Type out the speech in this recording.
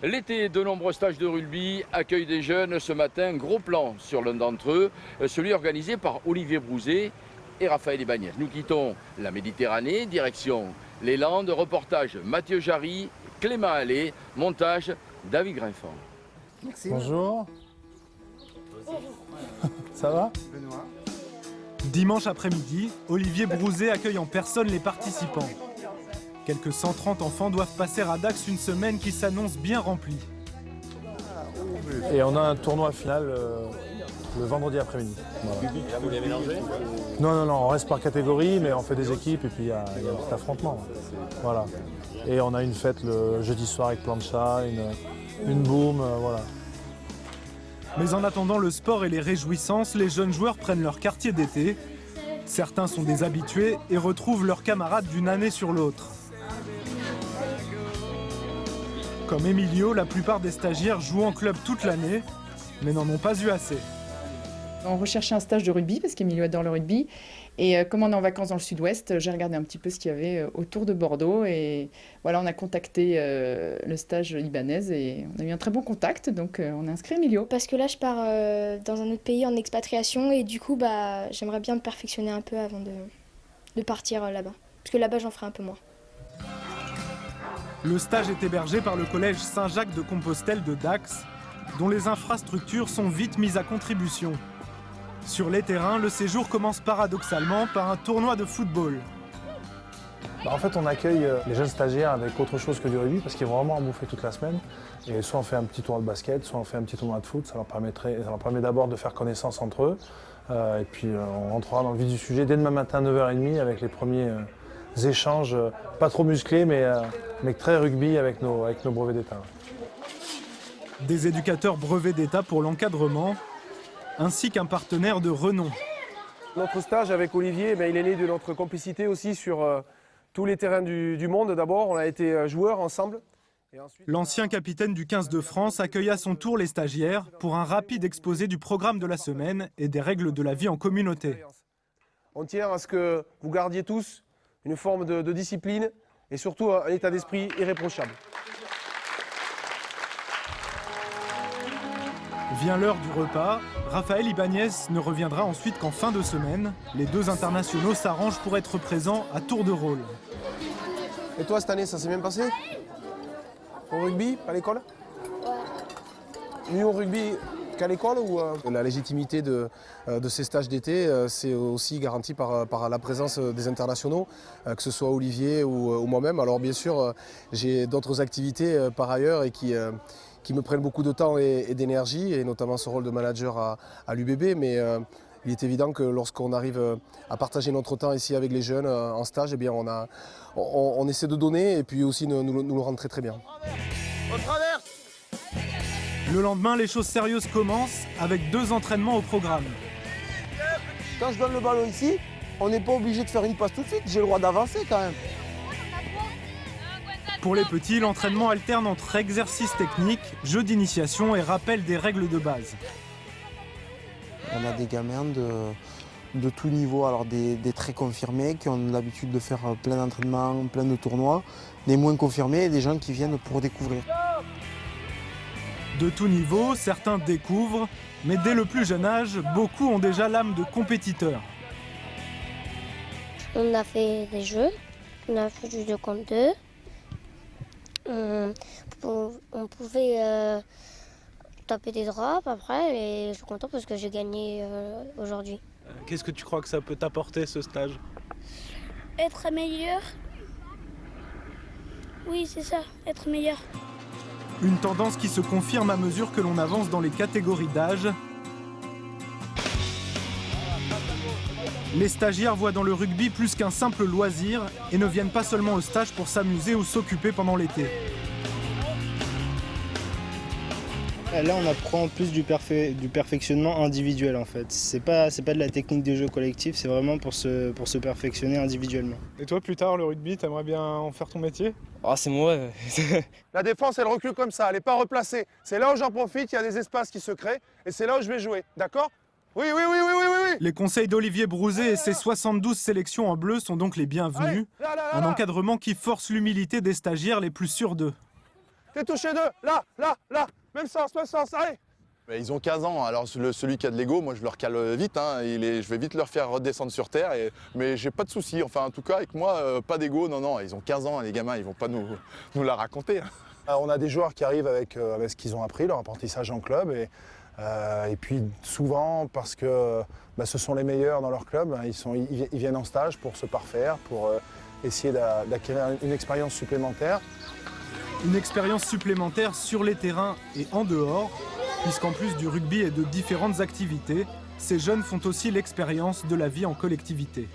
L'été, de nombreux stages de rugby accueillent des jeunes. Ce matin, gros plan sur l'un d'entre eux, celui organisé par Olivier Brouzet et Raphaël Ibanez. Nous quittons la Méditerranée, direction les Landes. Reportage Mathieu Jarry, Clément Allais, montage David Grinfort. Merci. Bonjour. Ça va? Benoît. Dimanche après-midi, Olivier Brouzet accueille en personne les participants. Quelques 130 enfants doivent passer à Dax une semaine qui s'annonce bien remplie. Et on a un tournoi final le vendredi après-midi. Voilà. Et là, vous les mélangez? Non, on reste par catégorie, mais on fait des équipes et puis il y a un petit affrontement. Voilà. Et on a une fête le jeudi soir avec plancha, une boum, voilà. Mais en attendant le sport et les réjouissances, les jeunes joueurs prennent leur quartier d'été. Certains sont des habitués et retrouvent leurs camarades d'une année sur l'autre. Comme Emilio, la plupart des stagiaires jouent en club toute l'année, mais n'en ont pas eu assez. On recherchait un stage de rugby parce qu'Emilio adore le rugby. Et comme on est en vacances dans le sud-ouest, j'ai regardé un petit peu ce qu'il y avait autour de Bordeaux. Et voilà, on a contacté le stage Ibanez et on a eu un très bon contact. Donc on a inscrit Emilio. Parce que là, je pars dans un autre pays en expatriation et du coup, j'aimerais bien me perfectionner un peu avant de partir là-bas. Parce que là-bas, j'en ferai un peu moins. Le stage est hébergé par le collège Saint-Jacques de Compostelle de Dax, dont les infrastructures sont vite mises à contribution. Sur les terrains, le séjour commence paradoxalement par un tournoi de football. En fait, on accueille les jeunes stagiaires avec autre chose que du rugby parce qu'ils vont vraiment en bouffer toute la semaine. Et soit on fait un petit tournoi de basket, soit on fait un petit tournoi de foot. Ça leur permet d'abord de faire connaissance entre eux. Et puis on rentrera dans le vif du sujet dès demain matin à 9h30 avec les premiers échanges, pas trop musclés, mais très rugby avec nos brevets d'État. Des éducateurs brevets d'État pour l'encadrement, ainsi qu'un partenaire de renom. Notre stage avec Olivier, il est né de notre complicité aussi sur tous les terrains du monde. D'abord, on a été joueurs ensemble. L'ancien capitaine du 15 de France accueille à son tour les stagiaires pour un rapide exposé du programme de la semaine et des règles de la vie en communauté. On tient à ce que vous gardiez tous une forme de discipline et surtout un état d'esprit irréprochable. Vient l'heure du repas. Raphaël Ibanez ne reviendra ensuite qu'en fin de semaine. Les deux internationaux s'arrangent pour être présents à tour de rôle. Et toi, cette année, ça s'est bien passé? Au rugby, à l'école? Mieux au rugby qu'à l'école ou La légitimité de ces stages d'été, c'est aussi garanti par la présence des internationaux, que ce soit Olivier ou moi-même. Alors bien sûr, j'ai d'autres activités par ailleurs et qui me prennent beaucoup de temps et d'énergie, et notamment ce rôle de manager à l'UBB. Mais il est évident que lorsqu'on arrive à partager notre temps ici avec les jeunes en stage, eh bien on essaie de donner et puis aussi nous le rendre très très bien. Le lendemain, les choses sérieuses commencent avec 2 entraînements au programme. Quand je donne le ballon ici, on n'est pas obligé de faire une passe tout de suite. J'ai le droit d'avancer quand même. Pour les petits, l'entraînement alterne entre exercices techniques, jeux d'initiation et rappel des règles de base. On a des gamins de tout niveau, alors des très confirmés qui ont l'habitude de faire plein d'entraînements, plein de tournois, des moins confirmés et des gens qui viennent pour découvrir. De tout niveau, certains découvrent, mais dès le plus jeune âge, beaucoup ont déjà l'âme de compétiteur. On a fait des jeux, on a fait du 2 contre 2. On pouvait taper des drops après et je suis content parce que j'ai gagné aujourd'hui. Qu'est-ce que tu crois que ça peut t'apporter ce stage? Être meilleur. Oui, c'est ça, être meilleur. Une tendance qui se confirme à mesure que l'on avance dans les catégories d'âge. Les stagiaires voient dans le rugby plus qu'un simple loisir et ne viennent pas seulement au stage pour s'amuser ou s'occuper pendant l'été. Là, on apprend plus du perfectionnement individuel en fait. C'est pas de la technique de jeu collectif, c'est vraiment pour se perfectionner individuellement. Et toi, plus tard, le rugby, t'aimerais bien en faire ton métier? Ah, c'est moi. La défense, elle recule comme ça, elle n'est pas replacée. C'est là où j'en profite, il y a des espaces qui se créent et c'est là où je vais jouer, d'accord? Oui. Les conseils d'Olivier Brouzet et ses 72 sélections en bleu sont donc les bienvenus. Un encadrement qui force l'humilité des stagiaires les plus sûrs d'eux. T'es touché 2. Là, même sens, allez. Mais ils ont 15 ans, alors celui qui a de l'ego, moi je le recale vite, hein. Je vais vite leur faire redescendre sur terre, mais j'ai pas de soucis, enfin en tout cas avec moi, pas d'ego, non, ils ont 15 ans les gamins, ils vont pas nous la raconter. Hein. On a des joueurs qui arrivent avec ce qu'ils ont appris, leur apprentissage en club, et puis souvent parce que ce sont les meilleurs dans leur club, hein, ils viennent en stage pour se parfaire, pour essayer d'acquérir une expérience supplémentaire. Une expérience supplémentaire sur les terrains et en dehors, puisqu'en plus du rugby et de différentes activités, ces jeunes font aussi l'expérience de la vie en collectivité.